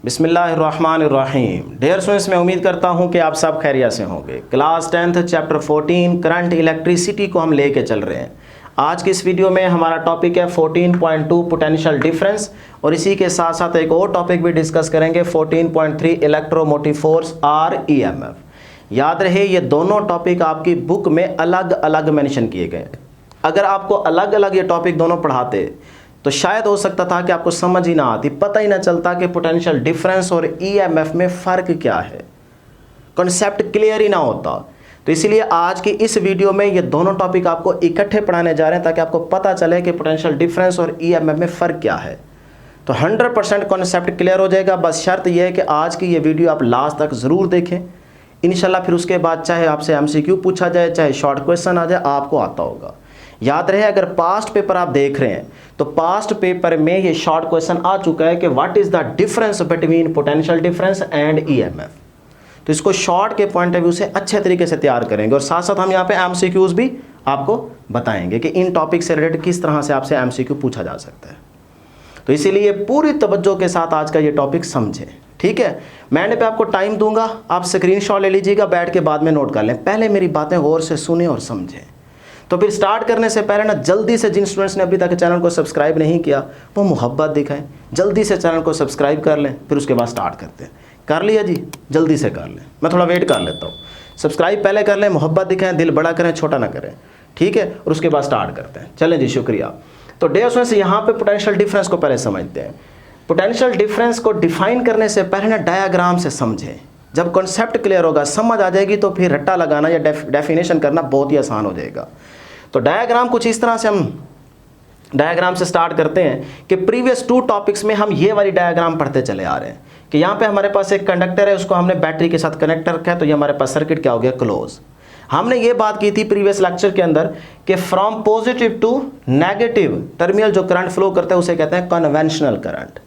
बिस्मिल्लाहिर्रहमानिर्रहीम। Dear students, मैं उम्मीद करता हूं कि आप सब खैरियत से होंगे। Class 10th chapter 14 current electricity को हम लेके चल रहे हैं। आज की इस वीडियो में हमारा टॉपिक है 14.2 पोटेंशियल डिफरेंस, और इसी के साथ साथ एक और टॉपिक भी डिस्कस करेंगे 14.3 इलेक्ट्रोमोटिव फोर्स और ईएमएफ। याद रहे, ये दोनों टॉपिक आपकी बुक में अलग अलग मेंशन किए गए। अगर आपको अलग अलग ये टॉपिक दोनों पढ़ाते तो शायद हो सकता था कि आपको समझ ही ना आती, पता ही ना चलता कि पोटेंशियल डिफरेंस और ईएमएफ में फ़र्क क्या है, कॉन्सेप्ट क्लियर ही ना होता। तो इसीलिए आज की इस वीडियो में ये दोनों टॉपिक आपको इकट्ठे पढ़ाने जा रहे हैं ताकि आपको पता चले कि पोटेंशियल डिफरेंस और ईएमएफ में फ़र्क क्या है। तो 100% कॉन्सेप्ट क्लियर हो जाएगा। बस शर्त यह है कि आज की ये वीडियो आप लास्ट तक ज़रूर देखें। इंशाल्लाह फिर उसके बाद चाहे आपसे एमसीक्यू पूछा जाए, चाहे शॉर्ट क्वेश्चन आ जाए, आपको आता होगा। याद रहे, अगर पास्ट पेपर आप देख रहे हैं तो पास्ट पेपर में ये शॉर्ट क्वेश्चन आ चुका है कि what is the difference between potential difference and EMF. तो इसको शॉर्ट के पॉइंट ऑफ व्यू से अच्छे तरीके से तैयार करेंगे, और साथ साथ हम यहाँ पे एमसीक्यूज भी आपको बताएंगे कि इन टॉपिक से रिलेटेड किस तरह से आपसे एमसीक्यू पूछा जा सकता है। तो इसीलिए पूरी तवज्जो के साथ आज का ये टॉपिक समझें, ठीक है। मैं एंड पे आपको टाइम दूंगा, आप स्क्रीनशॉट ले लीजिएगा, बैठ के बाद में नोट कर लें। पहले मेरी बातें गौर से सुने और समझें। तो फिर स्टार्ट करने से पहले ना जल्दी से जिन स्टूडेंट्स ने अभी तक चैनल को सब्सक्राइब नहीं किया वो मोहब्बत दिखाएं, जल्दी से चैनल को सब्सक्राइब कर लें, फिर उसके बाद स्टार्ट करते हैं। कर लिया जी, जल्दी से कर लें, मैं थोड़ा वेट कर लेता हूँ। सब्सक्राइब पहले कर लें, मोहब्बत दिखाएं, दिल बड़ा करें, छोटा ना करें, ठीक है, और उसके बाद स्टार्ट करते हैं। चलें जी, शुक्रिया। तो डियर स्टूडेंट्स, यहाँ पे पोटेंशियल डिफरेंस को पहले समझते हैं। पोटेंशियल डिफरेंस को डिफाइन करने से पहले ना डायग्राम से समझें। जब कॉन्सेप्ट क्लियर होगा, समझ आ जाएगी, तो फिर रट्टा लगाना या डेफिनेशन करना बहुत ही आसान हो जाएगा। तो डायग्राम कुछ इस तरह से, हम डायग्राम से स्टार्ट करते हैं कि प्रीवियस 2 टॉपिक्स में हम ये वाली डायग्राम पढ़ते चले आ रहे हैं कि यहाँ पे हमारे पास एक कंडक्टर है, उसको हमने बैटरी के साथ कनेक्ट रखा है, तो ये हमारे पास सर्किट क्या हो गया, क्लोज। हमने ये बात की थी प्रीवियस लेक्चर के अंदर कि from positive to negative terminal जो करंट फ्लो करता है उसे कहते हैं कन्वेंशनल करंट,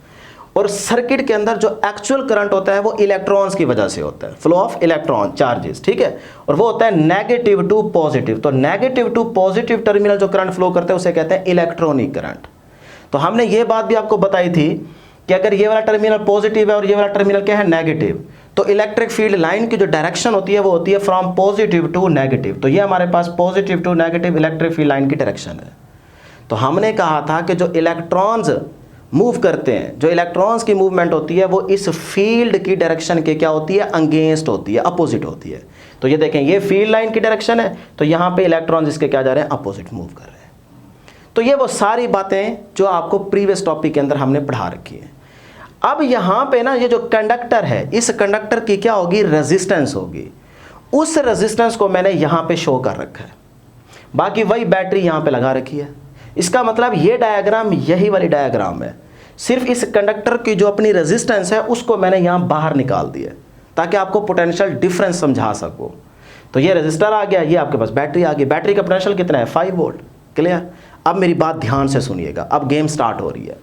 और सर्किट के अंदर जो एक्चुअल करंट होता है वो इलेक्ट्रॉन्स की वजह से होता है, फ्लो ऑफ इलेक्ट्रॉन चार्जेस, ठीक है, और वो होता है नेगेटिव टू पॉजिटिव। तो नेगेटिव टू पॉजिटिव टर्मिनल जो करंट फ्लो करता है उसे कहते हैं इलेक्ट्रॉनिक करंट। तो हमने ये बात भी आपको बताई थी कि अगर ये वाला टर्मिनल पॉजिटिव है और ये वाला टर्मिनल क्या है, नेगेटिव, तो इलेक्ट्रिक फील्ड लाइन की जो डायरेक्शन होती है वो होती है फ्रॉम पॉजिटिव टू नेगेटिव। तो ये हमारे पास positive to negative electric field line की डायरेक्शन है। तो हमने कहा था कि जो इलेक्ट्रॉन्स मूव करते हैं, जो इलेक्ट्रॉन्स की मूवमेंट होती है वो इस फील्ड की डायरेक्शन के क्या होती है, अगेंस्ट होती है, अपोजिट होती है। तो ये देखें, ये फील्ड लाइन की डायरेक्शन है, तो यहाँ पे इलेक्ट्रॉन्स इसके क्या जा रहे हैं, अपोजिट मूव कर रहे हैं। तो ये वो सारी बातें जो आपको प्रीवियस टॉपिक के अंदर हमने पढ़ा रखी है। अब यहाँ पे ना ये जो कंडक्टर है, इस कंडक्टर की क्या होगी, रेजिस्टेंस होगी। उस रेजिस्टेंस को मैंने यहाँ पे शो कर रखा है, बाकी वही बैटरी यहाँ पे लगा रखी है। इसका मतलब ये डायग्राम यही वाली डायग्राम है, सिर्फ इस कंडक्टर की जो अपनी रेजिस्टेंस है उसको मैंने यहाँ बाहर निकाल दिया ताकि आपको पोटेंशियल डिफरेंस समझा सकूँ। तो ये रेजिस्टर आ गया, ये आपके पास बैटरी आ गई। बैटरी का पोटेंशियल कितना है, 5 वोल्ट। क्लियर। अब मेरी बात ध्यान से सुनिएगा, अब गेम स्टार्ट हो रही है।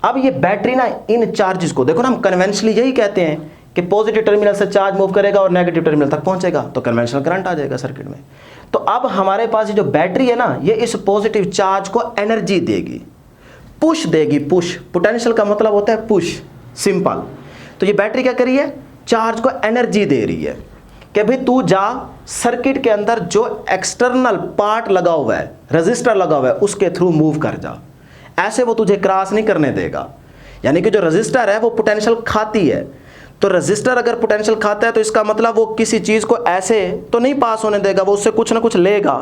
अब ये बैटरी ना इन चार्जेस को देखो ना, हम कन्वेंशनली यही कहते हैं कि पॉजिटिव टर्मिनल से चार्ज मूव करेगा और नेगेटिव टर्मिनल तक पहुंचेगा तो कन्वेंशनल करंट आ जाएगा सर्किट में। तो अब हमारे पास ये जो बैटरी है ना, ये इस पॉजिटिव चार्ज को एनर्जी देगी, पुश देगी। पुश, पोटेंशियल का मतलब होता है पुश, सिंपल। तो ये बैटरी क्या कर रही है, चार्ज को एनर्जी दे रही है कि भाई तू जा, सर्किट के अंदर जो एक्सटर्नल पार्ट लगा हुआ है, रजिस्टर लगा हुआ है, उसके थ्रू मूव कर जा। ऐसे वो तुझे क्रॉस नहीं करने देगा। यानी कि जो रजिस्टर है वो पोटेंशियल खाती है। तो रजिस्टर अगर पोटेंशियल खाता है तो इसका मतलब वो किसी चीज़ को ऐसे तो नहीं पास होने देगा, वो उससे कुछ ना कुछ लेगा।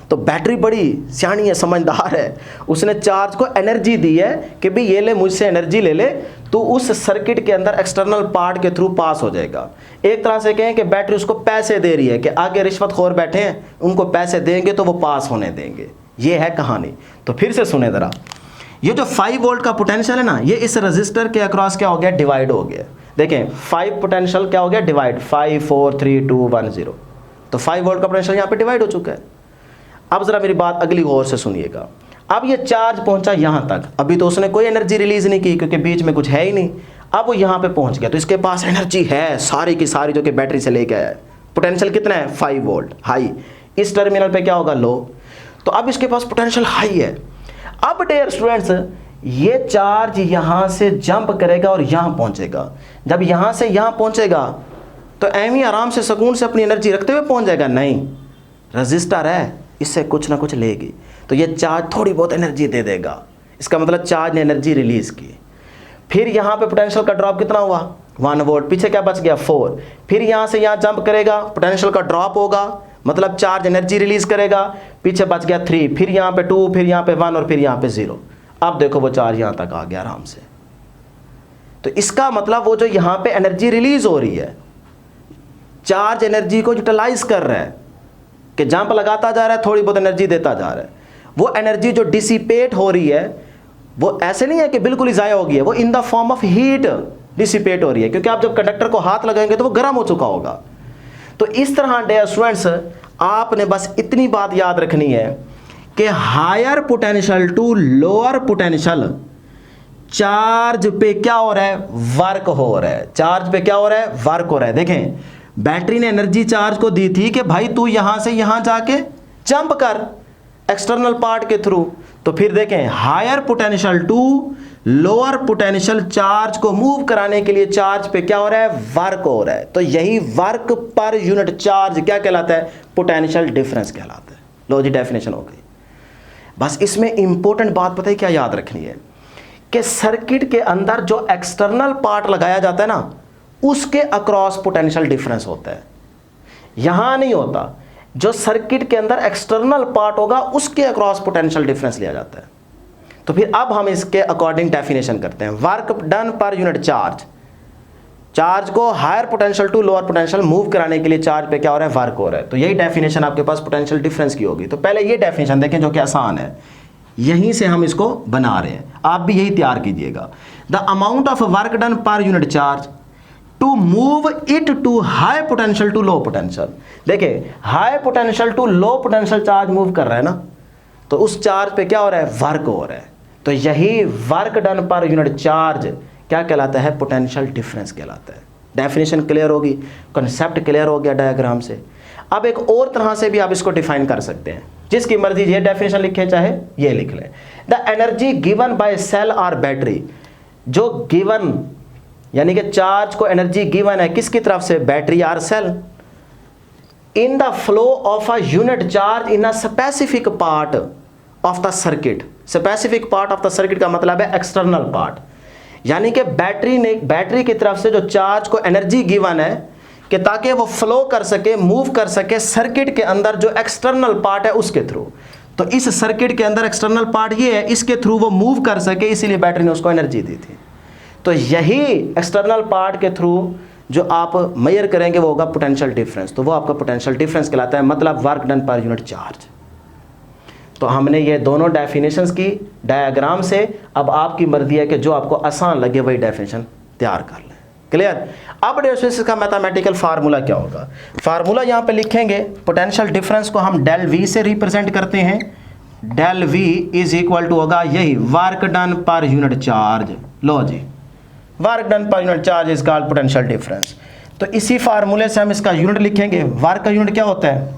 तो बैटरी बड़ी सियानी है, समझदार है, उसने चार्ज को एनर्जी दी है कि भाई ये ले, मुझसे एनर्जी ले ले, तो उस सर्किट के अंदर एक्सटर्नल पार्ट के थ्रू पास हो जाएगा। एक तरह से कहें कि बैटरी उसको पैसे दे रही है कि आगे रिश्वतखोर बैठे हैं, उनको पैसे देंगे तो वो पास होने देंगे। ये है कहानी। तो फिर से सुने ज़रा, ये जो 5 वोल्ट का पोटेंशियल है ना, ये इस रजिस्टर के अक्रॉस क्या हो गया, डिवाइड हो गया। देखें 5 पोटेंशियल क्या हो गया, डिवाइड, 5 4 3 2 1 0। तो 5 वोल्ट का पोटेंशियल यहाँ पे डिवाइड हो चुका है। अब जरा मेरी बात अगली गौर से सुनिएगा। अब ये चार्ज पहुंचा यहाँ तक, अभी तो उसने कोई एनर्जी रिलीज नहीं की क्योंकि बीच में कुछ है ही नहीं। अब वो यहाँ पे पहुंच गया तो इसके पास एनर्जी है सारी की सारी, जो कि बैटरी से लेके आया है। पोटेंशियल कितना है, 5 वोल्ट, हाई। इस टर्मिनल पे क्या होगा, लो। तो अब इसके पास पोटेंशियल हाई है। अब डियर स्टूडेंट्स, ये चार्ज यहां से जंप करेगा और यहां पहुंचेगा। जब यहां से यहां पहुंचेगा तो एम ही आराम से सुकून से अपनी एनर्जी रखते हुए पहुंच जाएगा? नहीं, रजिस्टर है, इससे कुछ ना कुछ लेगी, तो ये चार्ज थोड़ी बहुत एनर्जी दे देगा। इसका मतलब चार्ज ने एनर्जी रिलीज की। फिर यहाँ पे पोटेंशियल का ड्रॉप कितना हुआ? 1 वोल्ट। पीछे क्या बच गया? 4। फिर यहाँ से यहाँ जंप करेगा, पोटेंशियल का ड्रॉप होगा, मतलब चार्ज एनर्जी रिलीज करेगा, पीछे बच गया 3। फिर यहाँ पे 2, फिर यहाँ पे 1 और फिर यहाँ पे 0। अब देखो वो चार्ज यहाँ तक आ गया आराम से। तो इसका मतलब वो जो यहाँ पे एनर्जी रिलीज हो रही है, चार्ज एनर्जी को यूटिलाइज कर रहा है कि जंप लगाता जा रहा है, थोड़ी बहुत एनर्जी देता जा रहा है। वो एनर्जी जो डिसिपेट हो रही है वो ऐसे नहीं है कि बिल्कुल ही ज़ाया हो गई है, वो in the form of heat dissipate हो रही है, क्योंकि आप जब कंडक्टर को हाथ लगाएंगे तो वो गर्म हो चुका होगा। तो इस तरह डियर स्टूडेंट्स, आपने बस इतनी बात याद रखनी है कि higher potential to lower potential charge पे क्या हो रहा है? वर्क हो रहा है। चार्ज पे क्या हो रहा है? वर्क हो रहा है। देखें, बैटरी ने एनर्जी चार्ज को दी थी कि भाई तू यहां से यहां जाके जंप कर एक्सटर्नल पार्ट के थ्रू। तो फिर देखें, higher potential to lower potential charge को मूव कराने के लिए चार्ज पे क्या हो रहा है? वर्क हो रहा है। तो यही वर्क पर यूनिट चार्ज क्या कहलाता है? पोटेंशियल डिफरेंस कहलाता है। लो जी, डेफिनेशन हो गई। बस इसमें इंपॉर्टेंट बात पता है क्या याद रखनी है कि सर्किट के अंदर जो एक्सटर्नल पार्ट लगाया जाता है ना, उसके अक्रॉस पोटेंशियल डिफरेंस होता है। यहां नहीं होता। जो सर्किट के अंदर एक्सटर्नल पार्ट होगा उसके अक्रॉस पोटेंशियल डिफरेंस लिया जाता है। तो फिर अब हम इसके अकॉर्डिंग डेफिनेशन करते हैं। Work done per unit charge, charge को higher potential to lower potential move कराने के लिए चार्ज पे क्या हो रहा है? वर्क हो रहा है। तो यही डेफिनेशन आपके पास पोटेंशियल डिफरेंस की होगी। तो पहले ये डेफिनेशन देखें जो कि आसान है, यहीं से हम इसको बना रहे हैं, आप भी यही तैयार कीजिएगा। The amount of work done per unit charge to move it to high potential to low potential. देखिए, high potential to low potential charge move कर रहा है ना, तो उस चार्ज पे क्या हो रहा है? वर्क हो रहा है। तो यही work done per unit charge क्या कहलाता है? पोटेंशियल डिफरेंस कहलाता है। डेफिनेशन क्लियर होगी, कंसेप्ट क्लियर हो गया डायग्राम से। अब एक और तरह से भी आप इसको डिफाइन कर सकते हैं, जिसकी मर्जी ये डेफिनेशन लिखे चाहे ये लिख लें। The energy given by cell और बैटरी, जो गिवन यानी कि चार्ज को एनर्जी गिवन है किसकी तरफ से? बैटरी और cell. In the flow of a unit charge in a specific part of the circuit. Specific part of the circuit का मतलब है एक्सटर्नल पार्ट, यानी कि बैटरी की तरफ से जो चार्ज को एनर्जी गिवन है कि ताकि वो फ्लो कर सके, मूव कर सके सर्किट के अंदर जो एक्सटर्नल पार्ट है उसके थ्रू। तो इस सर्किट के अंदर एक्सटर्नल पार्ट ये है, इसके थ्रू वो मूव कर सके, इसीलिए बैटरी ने उसको एनर्जी दी थी। तो यही एक्सटर्नल पार्ट के थ्रू जो आप मेजर करेंगे वो होगा पोटेंशियल डिफरेंस। तो वो आपका पोटेंशियल डिफरेंस कहलाता है, मतलब work done per unit charge. तो हमने ये दोनों डेफिनेशंस की डायग्राम से। अब आपकी मर्जी है कि जो आपको आसान लगे वही डेफिनेशन तैयार कर लें। क्लियर? अब डेफिनेशन का मैथमेटिकल फार्मूला क्या होगा? फार्मूला यहाँ पे लिखेंगे। पोटेंशियल डिफरेंस को हम डेल वी से रिप्रेजेंट करते हैं। Del V is equal to होगा यही work done per unit charge. लो जी, work done per unit charge is called potential difference. तो इसी फार्मूले से हम इसका यूनिट लिखेंगे। वर्क का यूनिट क्या होता है?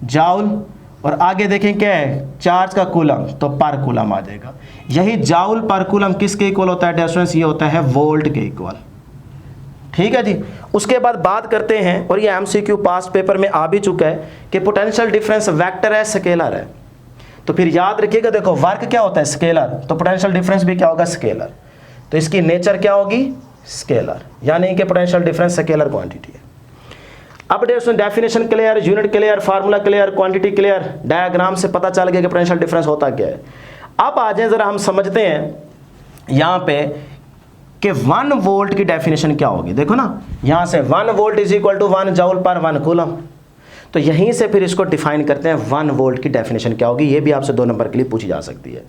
जाउल, और आगे देखें क्या है? चार्ज का कूलम, तो पर कूलम आ जाएगा। यही जाउल पर कूलम किसके इक्वल होता है डिस्टेंस? ये होता है वोल्ट के इक्वल। ठीक है जी। उसके बाद बात करते हैं, और ये एमसीक्यू पास्ट पेपर में आ भी चुका है कि पोटेंशियल डिफरेंस वेक्टर है, स्केलर है। तो फिर याद रखिएगा, देखो वर्क क्या होता है? स्केलर। तो पोटेंशियल डिफरेंस भी क्या होगा? स्केलर। तो इसकी नेचर क्या होगी? स्केलर, यानी कि पोटेंशियल डिफरेंस स्केलर क्वांटिटी है। अब definition clear, unit clear, formula clear, quantity clear, diagram से पता चल गया कि पोटेंशियल डिफरेंस होता क्या है। अब आ जाए जरा हम समझते हैं यहाँ पे कि 1 वोल्ट की डेफिनेशन क्या होगी। देखो ना, यहाँ से 1 volt is equal to 1 joule per 1 coulomb. तो यहीं से फिर इसको डिफाइन करते हैं 1 वोल्ट की डेफिनेशन क्या होगी। ये भी आपसे 2 नंबर के लिए पूछी जा सकती है।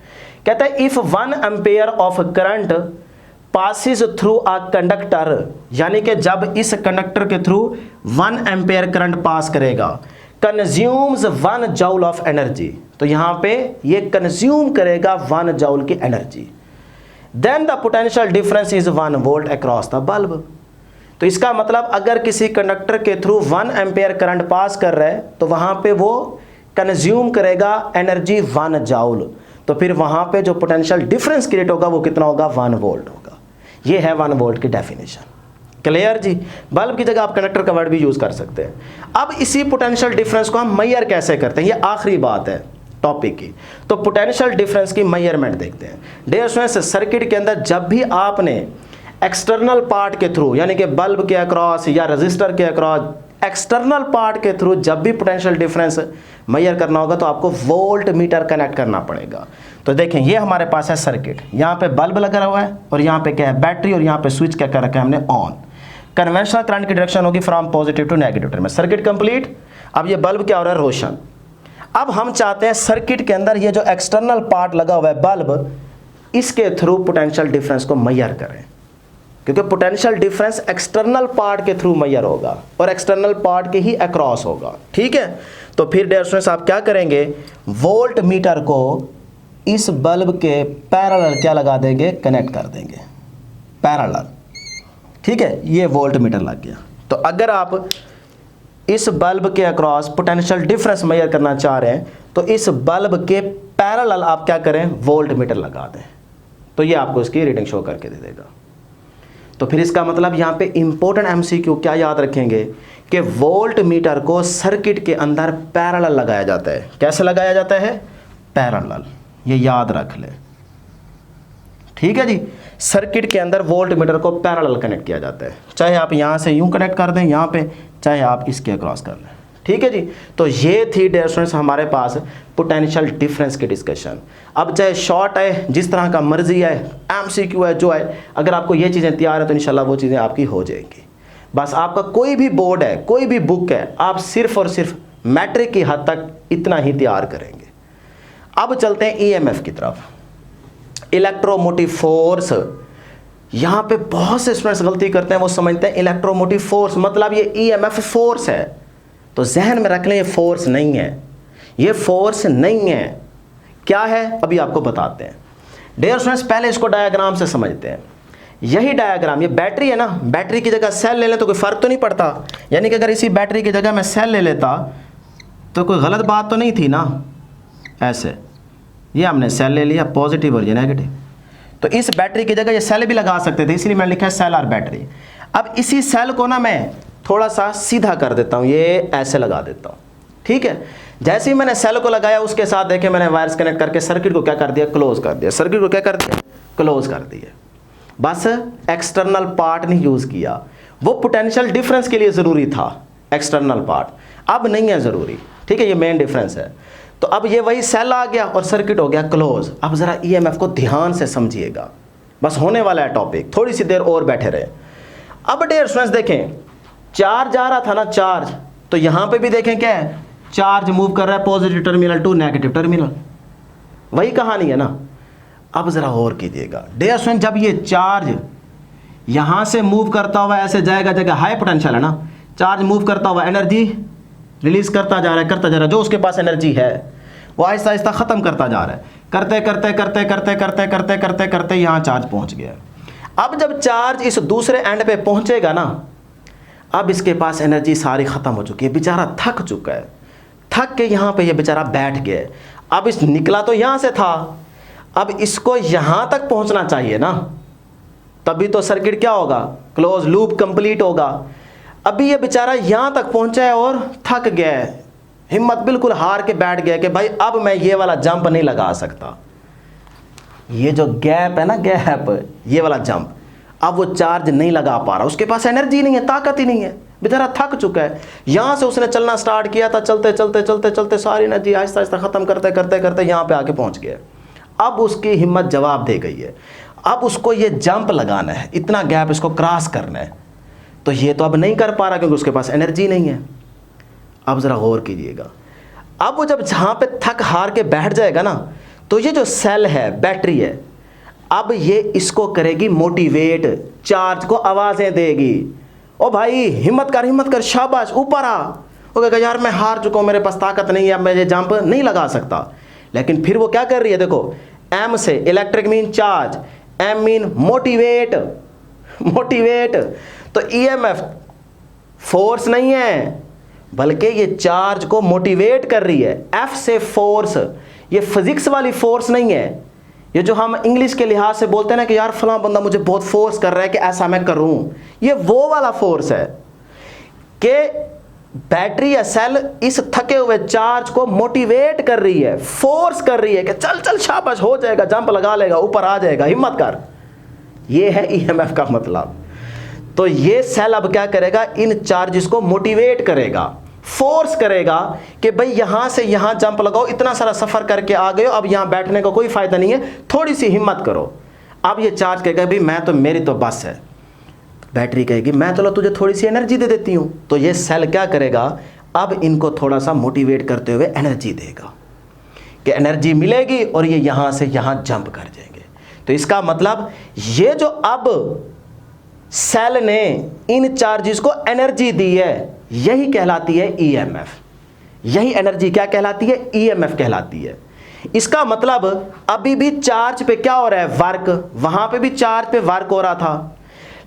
कहता है if 1 ampere of current passes through a conductor, यानी कि जब इस कंडक्टर के थ्रू 1 एम्पेयर करंट पास करेगा, कंज्यूम्स 1 जूल ऑफ एनर्जी। तो यहां पे ये कंज्यूम करेगा 1 जूल की energy. Then the potential difference is 1 volt across the bulb. तो इसका मतलब अगर किसी कंडक्टर के थ्रू 1 एम्पेयर करंट पास कर रहा है तो वहां पे वो कंज्यूम करेगा एनर्जी 1 जूल। तो फिर वहाँ पे जो पोटेंशियल डिफरेंस क्रिएट होगा वो कितना होगा, 1 वोल्ट होगा। ये है 1 वोल्ट की डेफिनेशन। क्लियर जी। बल्ब की जगह आप कंडक्टर का वर्ड भी यूज़ कर सकते हैं। अब इसी पोटेंशियल डिफरेंस को हम मेजर कैसे करते हैं, ये आखिरी बात है टॉपिक की। तो पोटेंशियल डिफरेंस की मेजरमेंट देखते हैं। डियर स्टूडेंट्स, सर्किट के अंदर जब भी आपने एक्सटर्नल पार्ट के थ्रू, यानी कि बल्ब के अक्रॉस या रजिस्टर के अक्रॉस एक्सटर्नल पार्ट के थ्रू जब भी पोटेंशियल डिफरेंस मेजर करना होगा तो आपको वोल्ट मीटर कनेक्ट करना पड़ेगा। तो देखें, ये हमारे पास है सर्किट, यहाँ पे बल्ब लगा हुआ है और यहाँ पे क्या है, बैटरी, और यहाँ पे स्विच क्या कर रखा है हमने, ऑन। कन्वेंशनल करंट की डायरेक्शन होगी from positive to negative terminal. Circuit complete. अब ये बल्ब क्या हो रहा है, रोशन। अब हम चाहते हैं सर्किट के अंदर ये जो एक्सटर्नल पार्ट लगा हुआ है बल्ब, इसके थ्रू पोटेंशियल डिफरेंस को मेजर करें, क्योंकि पोटेंशियल डिफरेंस एक्सटर्नल पार्ट के थ्रू मेजर होगा और एक्सटर्नल पार्ट के ही अक्रॉस होगा। ठीक है। तो फिर डियर स्टूडेंट्स आप क्या करेंगे, वोल्ट मीटर को इस बल्ब के पैरेलल क्या लगा देंगे, कनेक्ट कर देंगे, पैरेलल। ठीक है, ये वोल्ट मीटर लग गया। तो अगर आप इस बल्ब के अक्रॉस पोटेंशियल डिफरेंस मेजर करना चाह रहे हैं तो इस बल्ब के पैरेलल आप क्या करें, वोल्ट मीटर लगा दें, तो ये आपको इसकी रीडिंग शो करके दे देगा। तो फिर इसका मतलब यहाँ पे इंपॉर्टेंट एमसीक्यू क्या याद रखेंगे कि वोल्ट मीटर को सर्किट के अंदर पैरेलल लगाया जाता है। कैसे लगाया जाता है, पैरेलल, ये याद रख ले। ठीक है जी। सर्किट के अंदर वोल्ट मीटर को पैरेलल कनेक्ट किया जाता है, चाहे आप यहाँ से यूं कनेक्ट कर दें यहाँ पे, चाहे आप इसके अक्रॉस कर लें। ठीक है जी। तो ये थी डियर स्टूडेंट्स हमारे पास पोटेंशियल डिफरेंस की डिस्कशन। अब चाहे शॉर्ट है, जिस तरह का मर्जी है, एमसीक्यू है, जो है, अगर आपको ये चीज़ें तैयार है तो इंशाल्लाह वो चीज़ें आपकी हो जाएंगी। बस आपका कोई भी बोर्ड है, कोई भी बुक है, आप सिर्फ और सिर्फ मैट्रिक की हद तक इतना ही तैयार करेंगे। अब चलते हैं ईएमएफ की तरफ, इलेक्ट्रोमोटिव फोर्स। यहाँ पे बहुत से स्टूडेंट्स गलती करते हैं, वो समझते हैं इलेक्ट्रोमोटिव फोर्स मतलब ये ईएमएफ फोर्स है। तो जहन में रख लें, ये फोर्स नहीं है, ये फोर्स नहीं है। क्या है अभी आपको बताते हैं। डियर स्टूडेंट्स, पहले इसको डायग्राम से समझते हैं। यही डायग्राम, ये बैटरी है ना, बैटरी की जगह सेल ले लें तो कोई फ़र्क तो नहीं पड़ता। यानी कि अगर इसी बैटरी की जगह मैं सेल ले लेता तो कोई गलत बात तो नहीं थी ना। ऐसे ये हमने सेल ले लिया, पॉजिटिव और ये नेगेटिव, तो इस बैटरी की जगह ये सेल भी लगा सकते थे, इसलिए मैंने लिखा है सेल और बैटरी। अब इसी सेल को ना मैं थोड़ा सा सीधा कर देता हूँ, ये ऐसे लगा देता हूँ। ठीक है। जैसे ही मैंने सेल को लगाया उसके साथ देखें मैंने वायर्स कनेक्ट करके सर्किट को क्या कर दिया, क्लोज कर दिया। सर्किट को क्या कर दिया, क्लोज कर दिया। बस एक्सटर्नल पार्ट नहीं यूज़ किया, वो पोटेंशियल डिफरेंस के लिए ज़रूरी था एक्सटर्नल पार्ट, अब नहीं है ज़रूरी। ठीक है, ये मेन डिफरेंस है। तो अब ये वही सेल आ गया और सर्किट हो गया क्लोज। अब ज़रा ईएमएफ को ध्यान से समझिएगा, बस होने वाला है टॉपिक, थोड़ी सी देर और बैठे रहे। अब डियर स्टूडेंट्स देखें, चार्ज आ रहा था ना, चार्ज, तो यहाँ पे भी देखें क्या है, चार्ज मूव कर रहा है positive terminal to negative terminal, वही कहानी है ना। अब ज़रा गौर कीजिएगा डियर स्टूडेंट, जब ये चार्ज यहाँ से मूव करता हुआ ऐसे जाएगा, जगह हाई पोटेंशियल है ना, चार्ज मूव करता हुआ एनर्जी रिलीज करता जा रहा है, करता जा रहा है, जो उसके पास एनर्जी है वो आहिस्ता आहिस्ता ख़त्म करता जा रहा है, करते करते करते करते करते करते करते करते यहाँ चार्ज पहुँच गया। अब जब चार्ज इस दूसरे एंड पे पहुँचेगा ना, अब इसके पास एनर्जी सारी ख़त्म हो चुकी है, बेचारा थक चुका है, थक के यहाँ पे ये बेचारा बैठ गया है। अब इस निकला तो यहाँ से था, अब इसको यहाँ तक पहुँचना चाहिए ना, तभी तो सर्किट क्या होगा, क्लोज लूप कंप्लीट होगा। अभी ये बेचारा यहाँ तक पहुँचा है और थक गया है, हिम्मत बिल्कुल हार के बैठ गया कि भाई अब मैं ये वाला जंप नहीं लगा सकता, ये जो गैप है ना, गैप, ये वाला जंप, अब वो चार्ज नहीं लगा पा रहा, उसके पास एनर्जी नहीं है, ताकत ही नहीं है, बेचारा थक चुका है। यहाँ से उसने चलना स्टार्ट किया था, चलते चलते चलते चलते सारी एनर्जी आहिस्ता आहिस्ता ख़त्म करते करते करते यहाँ पे आके पहुँच गया। अब उसकी हिम्मत जवाब दे गई है, अब उसको ये जंप लगाना है, इतना गैप इसको क्रॉस करना है, तो ये तो अब नहीं कर पा रहा क्योंकि उसके पास एनर्जी नहीं है। अब ज़रा गौर कीजिएगा, अब वो जब जहाँ पे थक हार के बैठ जाएगा ना, तो ये जो सेल है, बैटरी है, अब ये इसको करेगी मोटिवेट, चार्ज को आवाज़ें देगी, ओ भाई हिम्मत कर, शाबाश, ऊपर आ। वो कहेगा यार मैं हार चुका हूँ, मेरे पास ताकत नहीं है, अब मैं ये जंप नहीं लगा सकता। लेकिन फिर वो क्या कर रही है, देखो, एम से electric mean charge, M mean motivate, motivate. तो ईएमएफ फोर्स नहीं है, बल्कि ये चार्ज को मोटिवेट कर रही है। एफ से फोर्स, ये फिजिक्स वाली फोर्स नहीं है, ये जो हम इंग्लिश के लिहाज से बोलते हैं ना कि यार फलां बंदा मुझे बहुत फोर्स कर रहा है कि ऐसा मैं करूं, ये वो वाला फोर्स है कि बैटरी या सेल इस थके हुए चार्ज को मोटिवेट कर रही है, फोर्स कर रही है कि चल चल शाबाश हो जाएगा, जंप लगा लेगा, ऊपर आ जाएगा, हिम्मत कर। ये है ईएमएफ का मतलब। तो ये सेल अब क्या करेगा, इन चार्जेस को मोटिवेट करेगा, फोर्स करेगा कि भाई यहां से यहां जंप लगाओ, इतना सारा सफर करके आ गए हो, अब यहां बैठने का कोई फायदा नहीं है, थोड़ी सी हिम्मत करो। अब ये चार्ज कहेगा भाई मैं तो, मेरी तो बस है। बैटरी कहेगी मैं चलो तुझे थोड़ी सी एनर्जी दे देती हूं। तो ये सेल क्या करेगा, अब इनको थोड़ा सा मोटिवेट करते हुए एनर्जी देगा कि एनर्जी मिलेगी और ये यहां से यहां जंप कर जाएंगे। तो इसका मतलब ये जो अब सेल ने इन चार्जेस को एनर्जी दी है, यही कहलाती है ईएमएफ। यही एनर्जी क्या कहलाती है, ईएमएफ कहलाती है। इसका मतलब अभी भी चार्ज पे क्या हो रहा है, वर्क, वहां पे भी चार्ज पे वर्क हो रहा था,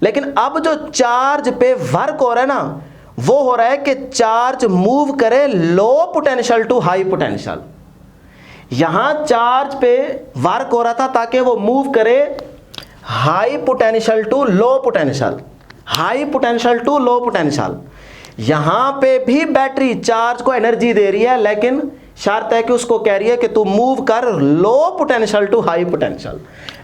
लेकिन अब जो चार्ज पे वर्क हो रहा है ना, वो हो रहा है कि चार्ज मूव करे low potential to high potential. यहां चार्ज पे वर्क हो रहा था ताकि वो मूव करे high potential to low potential, high potential to low potential. यहां पे भी बैटरी चार्ज को एनर्जी दे रही है, लेकिन शर्त है कि उसको कह रही है कि तू मूव कर low potential to high potential,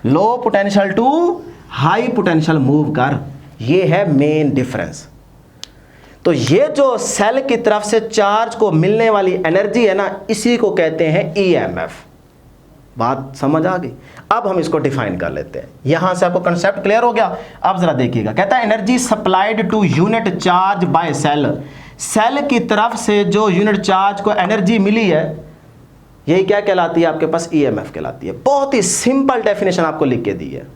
low potential to high potential move कर। ये है मेन डिफरेंस। तो ये जो सेल की तरफ से चार्ज को मिलने वाली एनर्जी है ना, इसी को कहते हैं ईएमएफ। बात समझ आ गई? अब हम इसको डिफाइन कर लेते हैं। यहां से आपको कंसेप्ट क्लियर हो गया? अब जरा देखिएगा, कहता है energy supplied to unit charge by cell. Cell की तरफ से जो यूनिट चार्ज को एनर्जी मिली है, यही क्या कहलाती है आपके पास, ईएमएफ कहलाती है। बहुत ही सिंपल डेफिनेशन आपको लिख के दी है।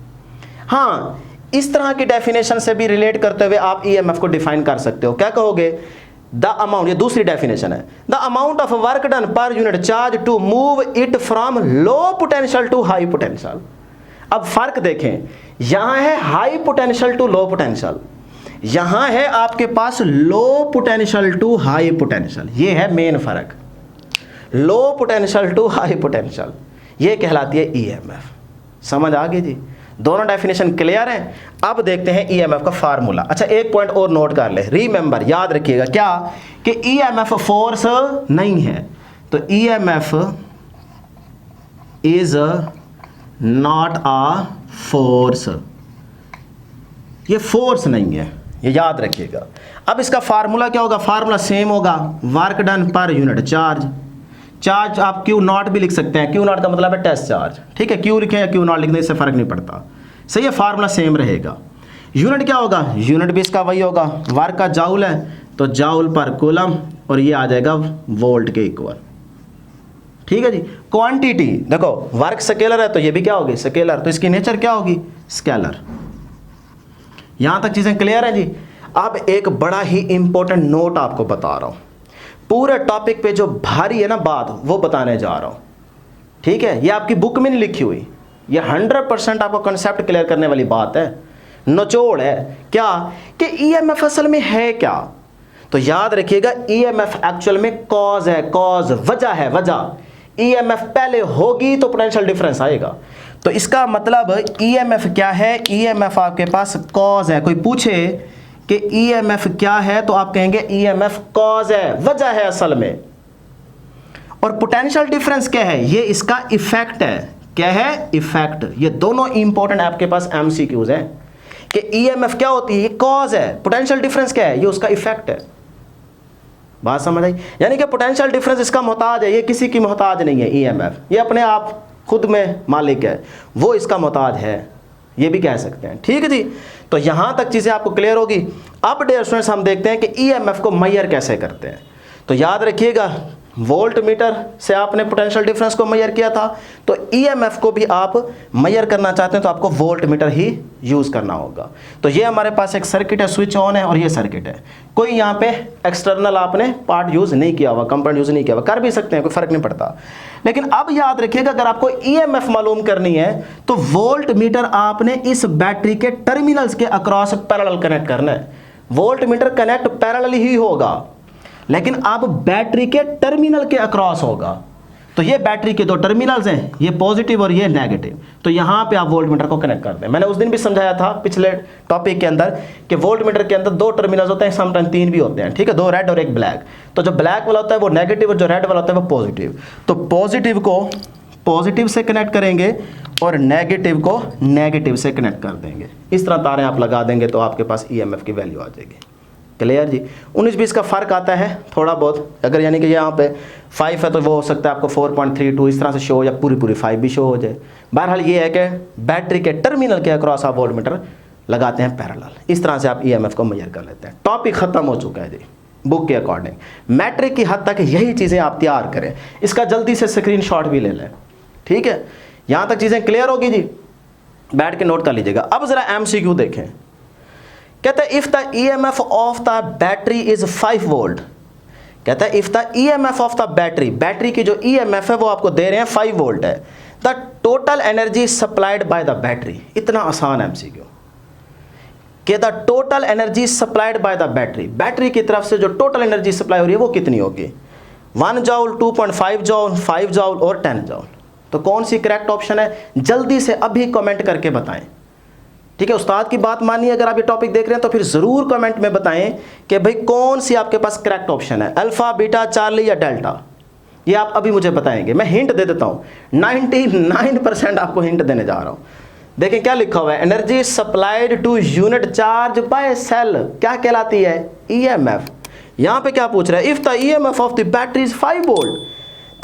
हाँ, इस तरह की डेफिनेशन से भी रिलेट करते हुए आप ईएमएफ को डिफाइन कर सकते हो। क्या कहोगे, द अमाउंट, ये दूसरी डेफिनेशन है, the amount of work done per unit charge to move it from low potential to high potential. अब फर्क देखें, यहां है high potential to low potential, यहां है आपके पास low potential to high potential. ये है मेन फर्क, low potential to high potential, ये कहलाती है ईएमएफ। समझ आ गई जी? दोनों डेफिनेशन क्लियर है? अब देखते हैं ईएमएफ का फार्मूला। अच्छा, एक पॉइंट और नोट कर ले, रिमेंबर, याद रखिएगा, क्या कि ईएमएफ फोर्स नहीं है। तो EMF is not a force, ये फोर्स नहीं है, ये याद रखिएगा। अब इसका फार्मूला क्या होगा, फार्मूला सेम होगा, work done per unit charge. Charge आप क्यू नॉट भी लिख सकते हैं, क्यू नॉट का मतलब है टेस्ट चार्ज, ठीक है, क्यू लिखें या क्यू नॉट लिखने इससे फर्क नहीं पड़ता, सही है, फार्मूला सेम रहेगा। यूनिट क्या होगा, यूनिट भी इसका वही होगा, वर्क का जाउल है तो जाउल पर कूलम, और ये आ जाएगा वोल्ट के इक्वल, ठीक है जी। क्वांटिटी देखो, वर्क स्केलर है तो ये भी क्या होगी, स्केलर, तो इसकी नेचर क्या होगी, स्केलर। यहां तक चीजें क्लियर है जी। अब एक बड़ा ही इंपॉर्टेंट नोट आपको बता रहा हूं, पूरे टॉपिक पे जो भारी है ना बात, वो बताने जा रहा हूं, ठीक है। ये आपकी बुक में नहीं लिखी हुई, ये 100% आपको कंसेप्ट क्लियर करने वाली बात है, निचोड़ है क्या कि ईएमएफ असल में है क्या। तो याद रखिएगा, ईएमएफ एक्चुअल में कॉज है, कॉज वजह है, वजह। ईएमएफ पहले होगी तो पोटेंशियल डिफरेंस आएगा। तो इसका मतलब ईएमएफ क्या है, ईएमएफ आपके पास कॉज है। कोई पूछे कि ईएमएफ क्या है तो आप कहेंगे ईएमएफ कॉज है, वजह है असल में। और पोटेंशियल डिफरेंस क्या है, ये इसका इफेक्ट है। क्या है, इफेक्ट। ये दोनों इंपॉर्टेंट आपके पास एमसीक्यूज हैं कि ईएमएफ क्या होती है, ये कॉज है, पोटेंशियल डिफरेंस क्या है, ये उसका इफेक्ट है। बात समझ आई? यानी कि पोटेंशियल डिफरेंस इसका मोहताज है, ये किसी की मोहताज नहीं है। ईएमएफ ये अपने आप खुद में मालिक है, वो इसका मोहताज है, ये भी कह सकते हैं, ठीक है जी। तो यहां तक चीजें आपको क्लियर होगी। अब डियर स्टूडेंट्स, हम देखते हैं कि ईएमएफ को मेजर कैसे करते हैं। तो याद रखिएगा, वोल्ट मीटर से आपने पोटेंशियल डिफरेंस को मेजर किया था, तो ईएमएफ को भी आप मेजर करना चाहते हैं तो आपको वोल्ट मीटर ही यूज करना होगा। तो ये हमारे पास एक सर्किट है, स्विच ऑन है, और ये सर्किट है। कोई यहाँ पे एक्सटर्नल आपने पार्ट यूज नहीं किया हुआ, कंपोनेंट यूज नहीं किया हुआ, कर भी सकते हैं, कोई फर्क नहीं पड़ता। लेकिन अब याद रखिएगा, अगर आपको ईएमएफ मालूम करनी है तो वोल्ट मीटर आपने इस बैटरी के टर्मिनल्स के अक्रॉस पैरेलल कनेक्ट करना है। वोल्ट मीटर कनेक्ट पैरेलल ही होगा, लेकिन अब बैटरी के टर्मिनल के अक्रॉस होगा। तो ये बैटरी के दो टर्मिनल्स हैं, ये पॉजिटिव और ये नेगेटिव। तो यहाँ पे आप वोल्ट मीटर को कनेक्ट कर दें। मैंने उस दिन भी समझाया था पिछले टॉपिक के अंदर कि वोल्ट मीटर के अंदर दो टर्मिनल्स होते हैं, समटाइम तीन भी होते हैं, ठीक है, दो रेड और एक ब्लैक। तो जो ब्लैक वाला होता है वो नेगेटिव और जो रेड वाला होता है वो पॉजिटिव। तो पॉजिटिव को पॉजिटिव से कनेक्ट करेंगे और नेगेटिव को नेगेटिव से कनेक्ट कर देंगे। इस तरह तारें आप लगा देंगे तो आपके पास ईएमएफ की वैल्यू आ जाएगी। क्लियर जी। 19-20 का फ़र्क आता है थोड़ा बहुत, अगर यानी कि यहाँ पे 5 है तो वो हो सकता है आपको 4.32 इस तरह से शो हो, या पूरी 5 भी शो हो जाए। बहरहाल ये है कि बैटरी के टर्मिनल के अक्रॉस आप वोल्ट मीटर लगाते हैं पैरेलल, इस तरह से आप ईएमएफ को मेजर कर लेते हैं। टॉपिक ख़त्म हो चुका है जी बुक के अकॉर्डिंग। मैट्रिक की हद तक यही चीज़ें आप तैयार करें, इसका जल्दी से स्क्रीनशॉट भी ले लें, ठीक है। यहाँ तक चीज़ें क्लियर होगी जी, बैठ के नोट कर लीजिएगा। अब ज़रा एमसीक्यू देखें। कहता है if the EMF of the battery is 5 volt, कहता है if the EMF of the battery, battery की जो ईएमएफ है वो आपको दे रहे हैं 5 वोल्ट है, the total energy supplied by the battery. इतना आसान एमसीक्यू कि the total energy supplied by the battery, battery की तरफ से जो टोटल एनर्जी सप्लाई हो रही है वो कितनी होगी, 1 जॉल, 2.5 जॉल, 5 जॉल और 10 जॉल। तो कौन सी करेक्ट ऑप्शन है, जल्दी से अभी कमेंट करके बताएं, ठीक है। उस्ताद की बात मानिए, अगर आप ये टॉपिक देख रहे हैं तो फिर ज़रूर कमेंट में बताएं कि भाई कौन सी आपके पास करेक्ट ऑप्शन है, अल्फ़ा, बीटा, चार्ली या डेल्टा। ये आप अभी मुझे बताएंगे। मैं हिंट दे देता हूँ, 99% आपको हिंट देने जा रहा हूँ। देखें क्या लिखा हुआ है, energy supplied to unit charge by cell क्या कहलाती है, ईएमएफ। यहाँ पे क्या पूछ रहा है, if the EMF of the battery is 5 volt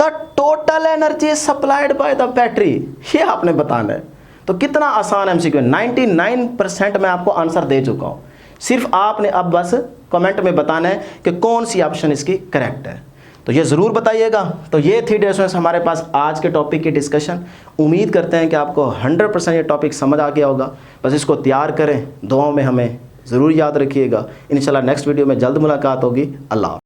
the total energy supplied by the battery, ये आपने बताना है। तो कितना आसान एमसीक्यू, 99% मैं आपको आंसर दे चुका हूँ, सिर्फ आपने अब बस कमेंट में बताना है कि कौन सी ऑप्शन इसकी करेक्ट है। तो ये ज़रूर बताइएगा। तो ये थी डियर स्टूडेंट्स हमारे पास आज के टॉपिक की डिस्कशन। उम्मीद करते हैं कि आपको 100% ये टॉपिक समझ आ गया होगा। बस इसको तैयार करें, दुआओं में हमें ज़रूर याद रखिएगा। इंशाल्लाह नेक्स्ट वीडियो में जल्द मुलाकात होगी। अल्लाह।